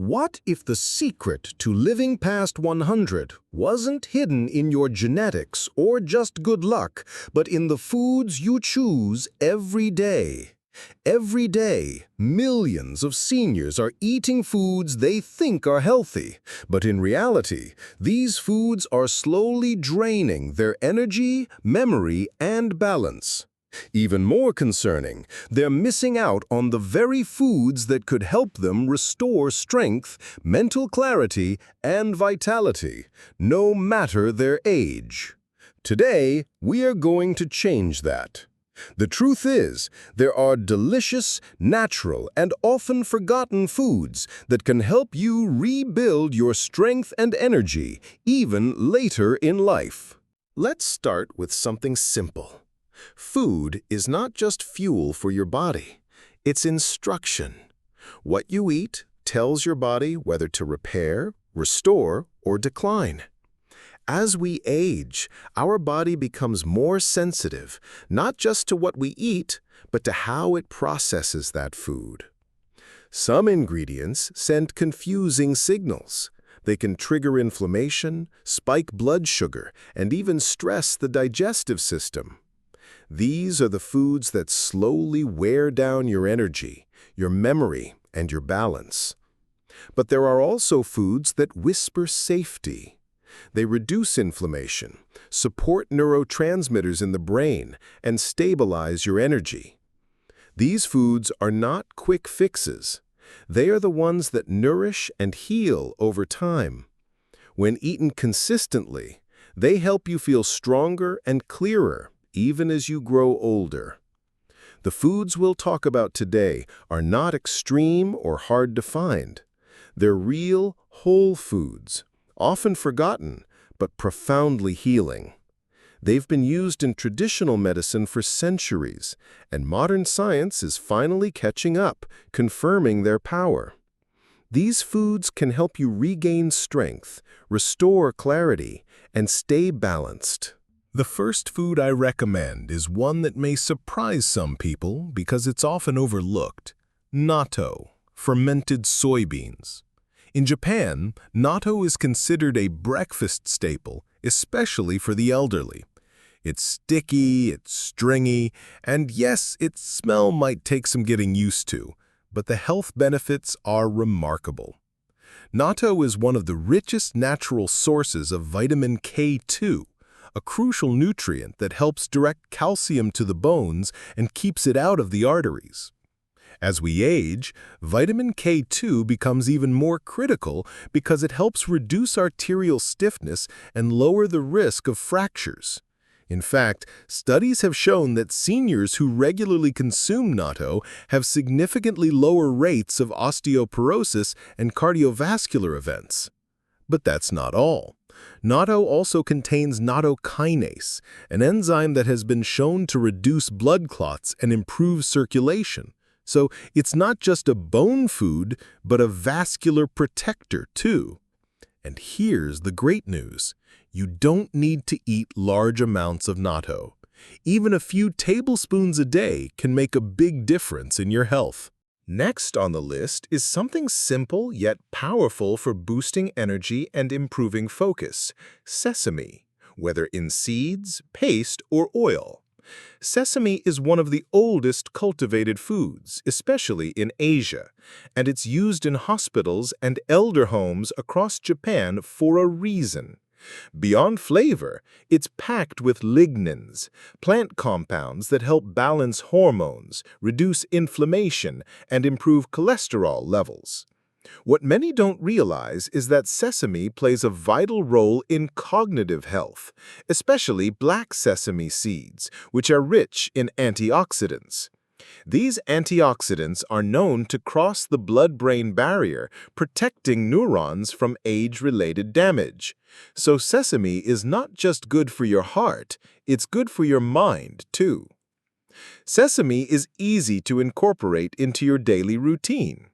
What if the secret to living past 100 wasn't hidden in your genetics or just good luck, but in the foods you choose every day? Every day, millions of seniors are eating foods they think are healthy, but in reality, these foods are slowly draining their energy, memory, and balance. Even more concerning, they're missing out on the very foods that could help them restore strength, mental clarity, and vitality, no matter their age. Today, we are going to change that. The truth is, there are delicious, natural, and often forgotten foods that can help you rebuild your strength and energy, even later in life. Let's start with something simple. Food is not just fuel for your body, it's instruction. What you eat tells your body whether to repair, restore, or decline. As we age, our body becomes more sensitive, not just to what we eat, but to how it processes that food. Some ingredients send confusing signals. They can trigger inflammation, spike blood sugar, and even stress the digestive system. These are the foods that slowly wear down your energy, your memory, and your balance. But there are also foods that whisper safety. They reduce inflammation, support neurotransmitters in the brain, and stabilize your energy. These foods are not quick fixes. They are the ones that nourish and heal over time. When eaten consistently, they help you feel stronger and clearer, even as you grow older. The foods we'll talk about today are not extreme or hard to find. They're real, whole foods, often forgotten, but profoundly healing. They've been used in traditional medicine for centuries, and modern science is finally catching up, confirming their power. These foods can help you regain strength, restore clarity, and stay balanced. The first food I recommend is one that may surprise some people because it's often overlooked: natto, fermented soybeans. In Japan, natto is considered a breakfast staple, especially for the elderly. It's sticky, it's stringy, and yes, its smell might take some getting used to, but the health benefits are remarkable. Natto is one of the richest natural sources of vitamin K2, a crucial nutrient that helps direct calcium to the bones and keeps it out of the arteries. As we age, vitamin K2 becomes even more critical because it helps reduce arterial stiffness and lower the risk of fractures. In fact, studies have shown that seniors who regularly consume natto have significantly lower rates of osteoporosis and cardiovascular events. But that's not all. Natto also contains nattokinase, an enzyme that has been shown to reduce blood clots and improve circulation. So it's not just a bone food, but a vascular protector too. And here's the great news. You don't need to eat large amounts of natto. Even a few tablespoons a day can make a big difference in your health. Next on the list is something simple yet powerful for boosting energy and improving focus: sesame, whether in seeds, paste, or oil. Sesame is one of the oldest cultivated foods, especially in Asia, and it's used in hospitals and elder homes across Japan for a reason. Beyond flavor, it's packed with lignans, plant compounds that help balance hormones, reduce inflammation, and improve cholesterol levels. What many don't realize is that sesame plays a vital role in cognitive health, especially black sesame seeds, which are rich in antioxidants. These antioxidants are known to cross the blood-brain barrier, protecting neurons from age-related damage. So sesame is not just good for your heart, it's good for your mind, too. Sesame is easy to incorporate into your daily routine.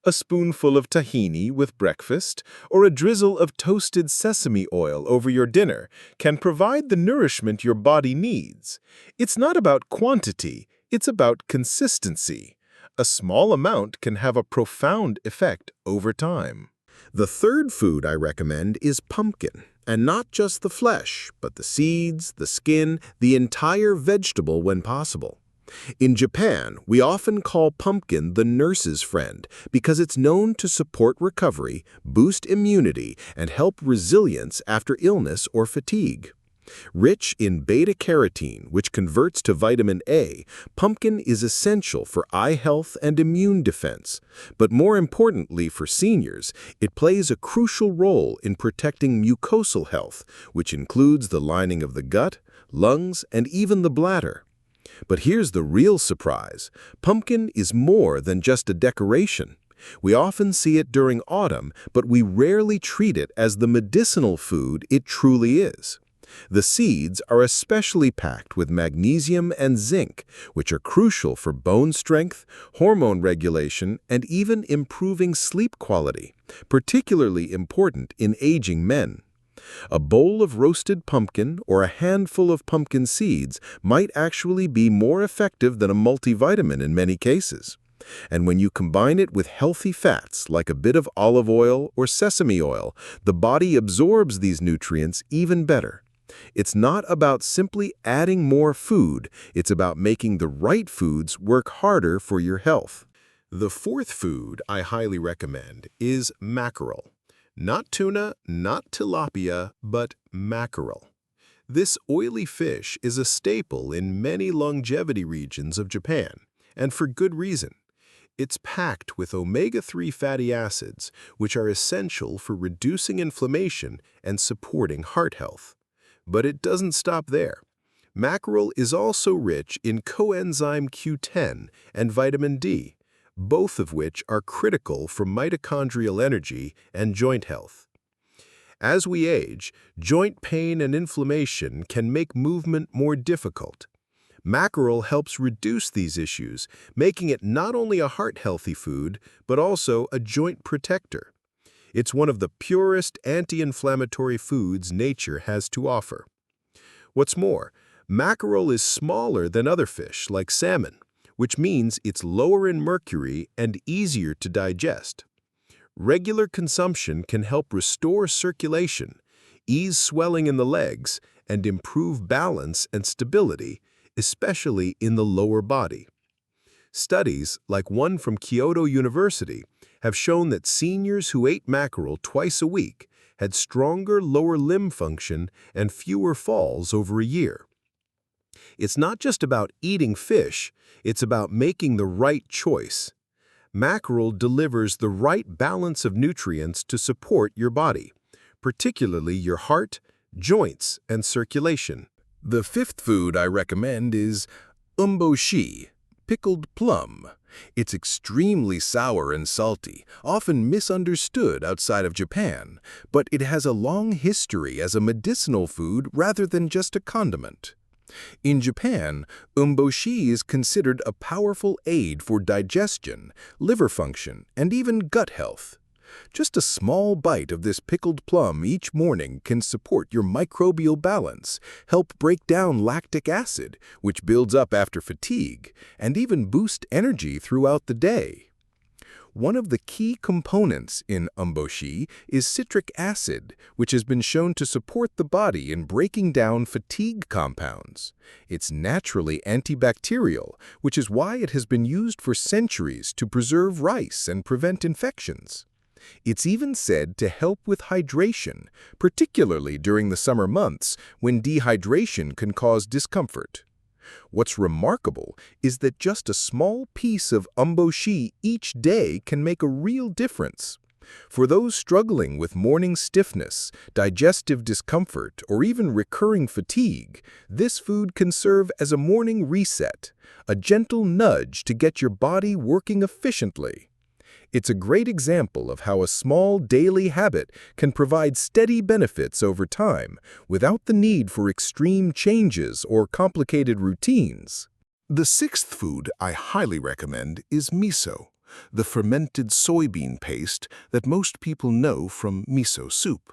A spoonful of tahini with breakfast or a drizzle of toasted sesame oil over your dinner can provide the nourishment your body needs. It's not about quantity, it's about consistency. a small amount can have a profound effect over time. The third food I recommend is pumpkin, and not just the flesh, but the seeds, the skin, the entire vegetable when possible. In Japan, we often call pumpkin the nurse's friend because it's known to support recovery, boost immunity, and help resilience after illness or fatigue. Rich in beta-carotene, which converts to vitamin A, pumpkin is essential for eye health and immune defense. But more importantly for seniors, it plays a crucial role in protecting mucosal health, which includes the lining of the gut, lungs, and even the bladder. But here's the real surprise. Pumpkin is more than just a decoration. We often see it during autumn, but we rarely treat it as the medicinal food it truly is. The seeds are especially packed with magnesium and zinc, which are crucial for bone strength, hormone regulation, and even improving sleep quality, particularly important in aging men. A bowl of roasted pumpkin or a handful of pumpkin seeds might actually be more effective than a multivitamin in many cases. And when you combine it with healthy fats like a bit of olive oil or sesame oil, the body absorbs these nutrients even better. It's not about simply adding more food, it's about making the right foods work harder for your health. The fourth food I highly recommend is mackerel. Not tuna, not tilapia, but mackerel. This oily fish is a staple in many longevity regions of Japan, and for good reason. It's packed with omega-3 fatty acids, which are essential for reducing inflammation and supporting heart health. But it doesn't stop there. Mackerel is also rich in coenzyme Q10 and vitamin D, both of which are critical for mitochondrial energy and joint health. As we age, joint pain and inflammation can make movement more difficult. Mackerel helps reduce these issues, making it not only a heart-healthy food, but also a joint protector. It's one of the purest anti-inflammatory foods nature has to offer. What's more, mackerel is smaller than other fish like salmon, which means it's lower in mercury and easier to digest. Regular consumption can help restore circulation, ease swelling in the legs, and improve balance and stability, especially in the lower body. Studies, like one from Kyoto University, have shown that seniors who ate mackerel twice a week had stronger lower limb function and fewer falls over a year. It's not just about eating fish, it's about making the right choice. Mackerel delivers the right balance of nutrients to support your body, particularly your heart, joints, and circulation. The fifth food I recommend is umboshi, pickled plum. It's extremely sour and salty, often misunderstood outside of Japan, but it has a long history as a medicinal food rather than just a condiment. In Japan, umboshi is considered a powerful aid for digestion, liver function, and even gut health. Just a small bite of this pickled plum each morning can support your microbial balance, help break down lactic acid, which builds up after fatigue, and even boost energy throughout the day. One of the key components in umboshi is citric acid, which has been shown to support the body in breaking down fatigue compounds. It's naturally antibacterial, which is why it has been used for centuries to preserve rice and prevent infections. It's even said to help with hydration, particularly during the summer months when dehydration can cause discomfort. What's remarkable is that just a small piece of umboshi each day can make a real difference. For those struggling with morning stiffness, digestive discomfort, or even recurring fatigue, this food can serve as a morning reset, a gentle nudge to get your body working efficiently. It's a great example of how a small daily habit can provide steady benefits over time without the need for extreme changes or complicated routines. The sixth food I highly recommend is miso, the fermented soybean paste that most people know from miso soup.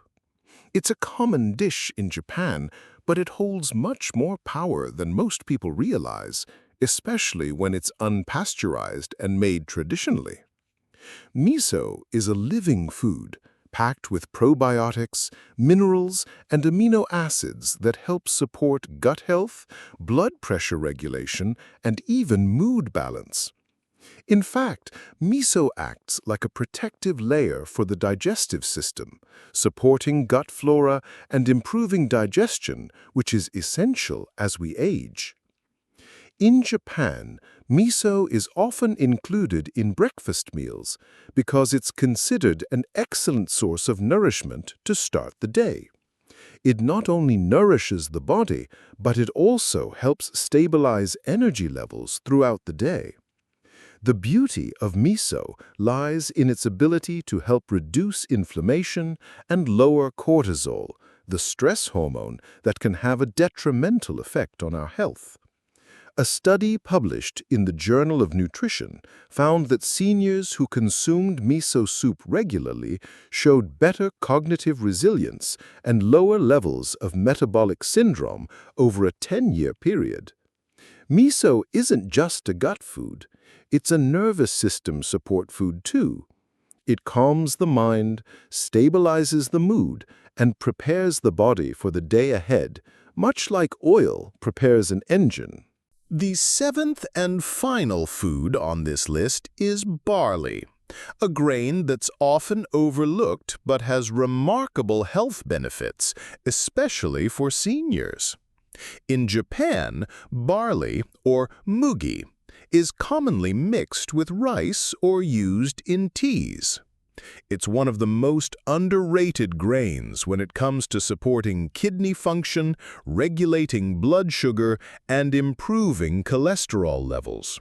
It's a common dish in Japan, but it holds much more power than most people realize. especially when it's unpasteurized and made traditionally. Miso is a living food, packed with probiotics, minerals, and amino acids that help support gut health, blood pressure regulation, and even mood balance. In fact, miso acts like a protective layer for the digestive system, supporting gut flora and improving digestion, which is essential as we age. In Japan, miso is often included in breakfast meals because it's considered an excellent source of nourishment to start the day. It not only nourishes the body, but it also helps stabilize energy levels throughout the day. The beauty of miso lies in its ability to help reduce inflammation and lower cortisol, the stress hormone that can have a detrimental effect on our health. A study published in the Journal of Nutrition found that seniors who consumed miso soup regularly showed better cognitive resilience and lower levels of metabolic syndrome over a 10-year period. Miso isn't just a gut food, it's a nervous system support food too. It calms the mind, stabilizes the mood, and prepares the body for the day ahead, much like oil prepares an engine. The seventh and final food on this list is barley, a grain that's often overlooked but has remarkable health benefits, especially for seniors. In Japan, barley, or mugi, is commonly mixed with rice or used in teas. It's one of the most underrated grains when it comes to supporting kidney function, regulating blood sugar, and improving cholesterol levels.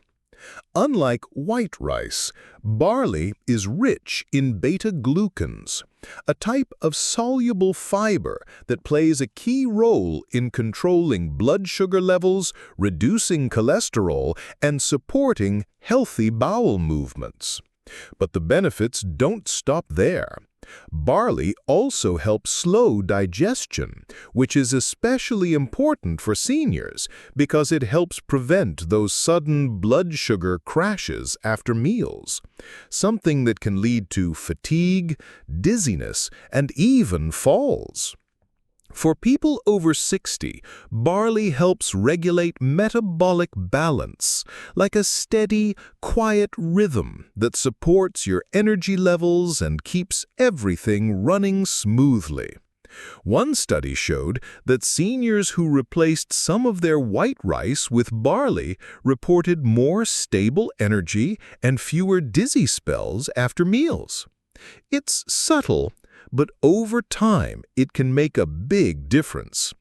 Unlike white rice, barley is rich in beta-glucans, a type of soluble fiber that plays a key role in controlling blood sugar levels, reducing cholesterol, and supporting healthy bowel movements. But the benefits don't stop there. Barley also helps slow digestion, which is especially important for seniors because it helps prevent those sudden blood sugar crashes after meals, something that can lead to fatigue, dizziness, and even falls. For people over 60, barley helps regulate metabolic balance, like a steady, quiet rhythm that supports your energy levels and keeps everything running smoothly. One study showed that seniors who replaced some of their white rice with barley reported more stable energy and fewer dizzy spells after meals. It's subtle, but over time it can make a big difference.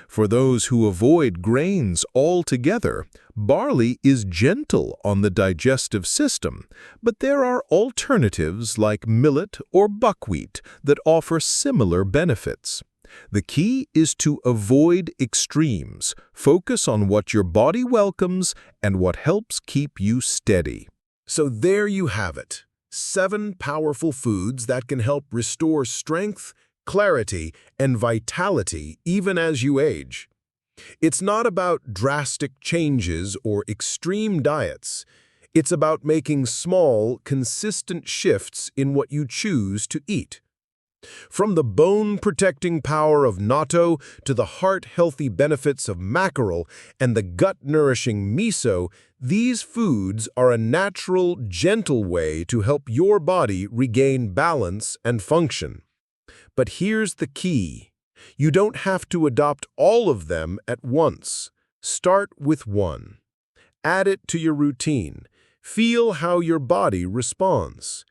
For those who avoid grains altogether, barley is gentle on the digestive system, but there are alternatives like millet or buckwheat that offer similar benefits. The key is to avoid extremes, focus on what your body welcomes and what helps keep you steady. So there you have it. 7 powerful foods that can help restore strength, clarity, and vitality even as you age. It's not about drastic changes or extreme diets. It's about making small, consistent shifts in what you choose to eat. From the bone-protecting power of natto to the heart-healthy benefits of mackerel and the gut-nourishing miso, these foods are a natural, gentle way to help your body regain balance and function. But here's the key. You don't have to adopt all of them at once. Start with one. Add it to your routine. Feel how your body responds.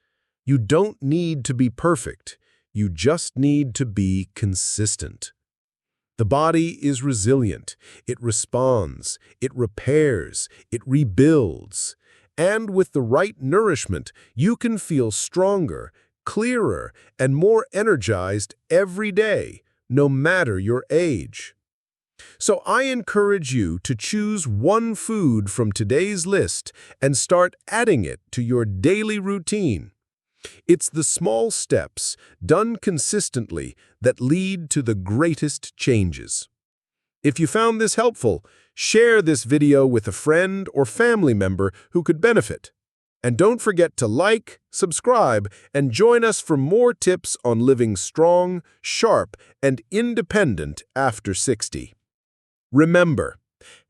You don't need to be perfect. You just need to be consistent. The body is resilient. It responds, it repairs, it rebuilds. And with the right nourishment, you can feel stronger, clearer, and more energized every day, no matter your age. So I encourage you to choose one food from today's list and start adding it to your daily routine. It's the small steps, done consistently, that lead to the greatest changes. If you found this helpful, Share this video with a friend or family member who could benefit. And don't forget to like, subscribe, and join us for more tips on living strong, sharp, and independent after 60. Remember,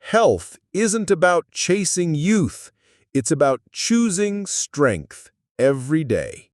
health isn't about chasing youth. It's about choosing strength every day.